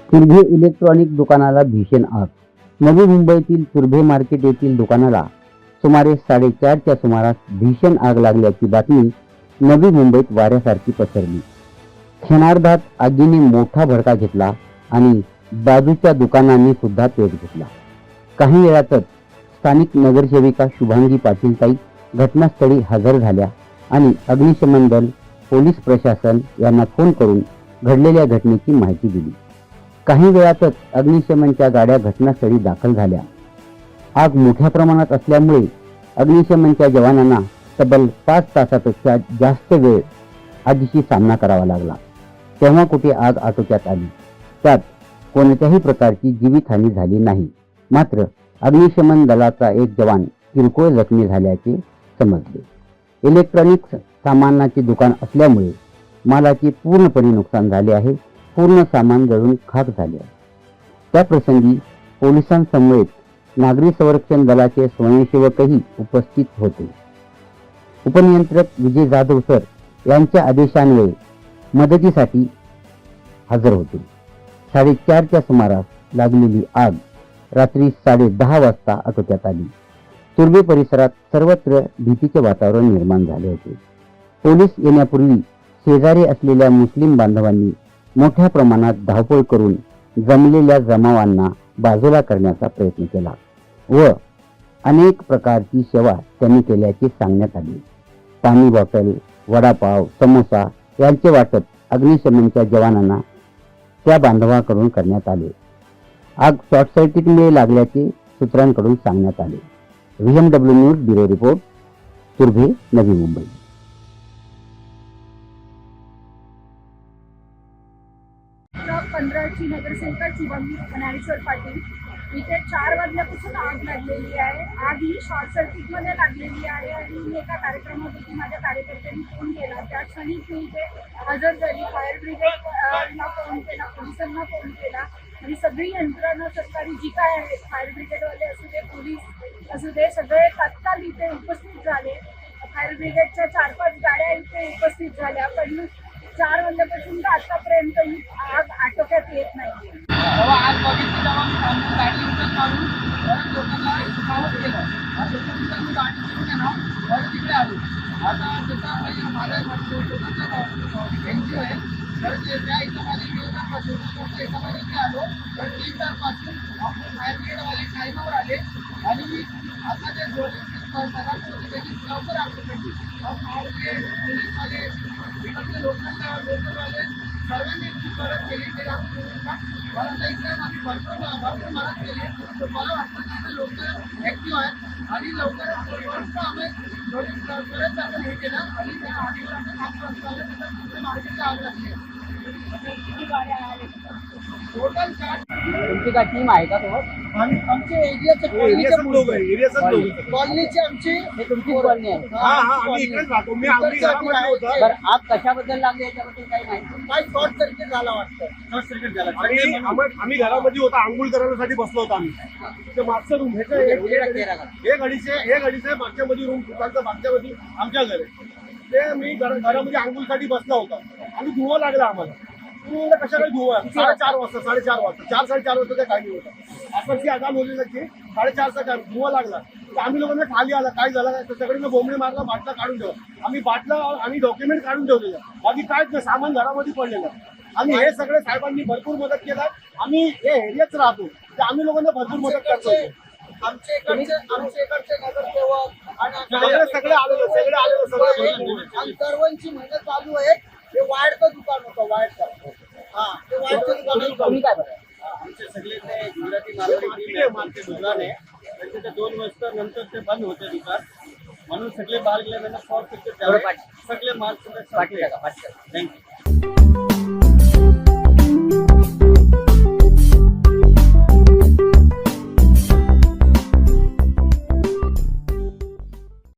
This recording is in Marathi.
तुर्भे इलेक्ट्रॉनिक दुकानाला भीषण आग. नवी मुंबईतील तुर्भे मार्केट येथील दुकानाला सुमारे 4:30च्या सुमारास भीषण आग लागल्याची बातमी नवी मुंबईत वाऱ्यासारखी पसरली. क्षणार्धात आगीने मोठा भडका घेतला आणि बाजूच्या दुकानांनी सुद्धा पेट घेतला. काही वेळातच स्थानिक नगरसेविका शुभांगी पाटीलताई घटनास्थळी हजर झाल्या आणि अग्निशमन दल, पोलीस प्रशासन यांना फोन करून घडलेल्या घटनेची माहिती दिली. काही वेळातच अग्निशमनच्या गाड्या घटनास्थळी दाखल झाल्या. आग मोठ्या प्रमाणात असल्यामुळे अग्निशमनच्या जवानांना तब्बल 5 तासापेक्षा जास्त वेळ आगीशी सामना करावा लागला. तेव्हा कुठे आग आटोक्यात आली. त्यात कोणत्याही प्रकारची जीवितहानी झाली नाही. मात्र अग्निशमन दलाचा एक जवान किरकोळ जखमी झाल्याचे समजले. इलेक्ट्रॉनिक्स सामानाचे दुकान असल्यामुळे मालाचे पूर्णपणे नुकसान झाले आहे. पूर्ण सामान जळून खाक झाले आहे. त्या प्रसंगी पोलिसांसमवेत नागरी संरक्षण दलाचे स्वयंसेवकही उपस्थित होते. उपनियंत्रक विजय जाधव सर यांच्या आदेशान्वये मदतीसाठी हजर होते. 4:30च्या सुमारास लागलेली आग रात्री 10:30 वाजता आटोक्यात आली. तुर्भे परिसरात सर्वत्र भीतीचे वातावरण निर्माण झाले होते. पोलीस येण्यापूर्वी शेजारी असलेल्या मुस्लिम बांधवांनी मोठ्या प्रमाणात धावपळ करून जमलेल्या जमावांना बाजूला करण्याचा प्रयत्न केला व अनेक प्रकारची सेवा त्यांनी केल्याचे सांगण्यात आले. पाणी बॉटल, वडापाव, समोसा यांचे वाटप अग्निशमनच्या जवानांना त्या बांधवाकडून करण्यात आले. आग शॉर्ट सर्किटमुळे लागल्याचे सूत्रांकडून सांगण्यात आले. VMW news bureau report, Turbhe, Navi Mumbai. पंधराची नगरसेविका शुभांगी ज्ञानेश्वर पाटील. इथे 4 वाजल्यापासून आग लागलेली आहे. आग ही शॉर्ट सर्किटमध्ये लागलेली आहे आणि मी एका कार्यक्रमामध्ये माझ्या कार्यकर्त्यांनी फोन केला. त्या क्षणीच मी इथे हजर झाली. फायर ब्रिगेडला फोन केला, पोलिसांना फोन केला आणि सगळी यंत्रणा सरकारी जी काय आहेत, फायर ब्रिगेडवाले असू दे, पोलीस असू दे, सगळे तात्काळ इथे उपस्थित झाले. फायर ब्रिगेडच्या 4-5 गाड्या इथे उपस्थित झाल्या. पण 4 वाजल्यापासून तर आतापर्यंत ही आग आटोक्यात येत नाही. तेव्हा आग बघितली तेव्हा मी गाडी उचल काढून परत लोकांना सावध केलं. त्याच्यानंतर मी गाडी घेऊन ना परत तिकडे आलो. आता जसं म्हणजे माझ्या NGO आहे तर त्या हिशोबाने मी हिशोबाने इथे आलो. तर 3 तारपासून आपण फायर ब्रिगेडवाले टाईमावर आले आणि आता ते लवकर आपल्यासाठी फायर ब्रिगेड, पोलीसवाले, इकडचे लोकांना लोकलवाले सर्वांनी मदत केली. मला इकडे माझी भरपूर मदत केली. तर मला वाटतं की लोक ॲक्टिव्ह आहेत आणि लवकर आम्ही परत आपण हे केलं आणि त्या आधीवर आपण काम करतो. मार्केटला आग लागली. किती गाड्या आल्या टोटल 4. तुमची काय टीम आहे का सोबत? आमचे एरियाचे कॉलनीचे आमची हे तुमची कॉलनी आहे. बरं, आग कशाबद्दल लागली याच्याबद्दल काही माहिती? काय शॉर्ट सर्किट झाला वाटतं. शॉर्ट सर्किट झाला आम्ही घरामध्ये होता, आंघोळ करण्यासाठी बसलो होतो. आम्ही ते मागचं रूम हे गाडीचे मागच्या मध्ये रूम, दुकानचं मागच्या मध्ये आमच्या घर आहे. ते मी घरामध्ये आंघोळसाठी बसला होता आणि धुवा लागला आम्हाला. तुम्ही कशाला धुवा? 4:30 वाजता, 4:30 वाजता, 4-4:30 वाजता त्या काही होता. आपण ती आगाम होती नक्की 4:30चा धुवा लागला. तर आम्ही लोकांना खाली आला, काय झालं त्याच्याकडे बोंबडे मारला, बाटला काढून ठेवला. आम्ही बाटला आणि डॉक्युमेंट काढून ठेवलेलं. बाकी कायच नाही, सामान घरामध्ये पडलेलं. आणि हे सगळे साहेबांनी भरपूर मदत केला. आम्ही हे एरियाच राहतो तर आम्ही लोकांना भरपूर मदत करतो. आमचे इकडचे नगरसेवक सगळे आलेलो आणि सर्वांची मेहनत चालू आहे. हे वाढतं दुकान होतं, वाढतं. ते वाढतं दुकान काय बरं? आमचे सगळे ते गुजराती मार्केट दुकान आहे. त्यांचे ते 2 वाजता नंतर ते बंद होते दुकान. म्हणून सगळे बाहेर गेल्यानंतर शॉर्ट सर्किट सगळे माल थँक्यू.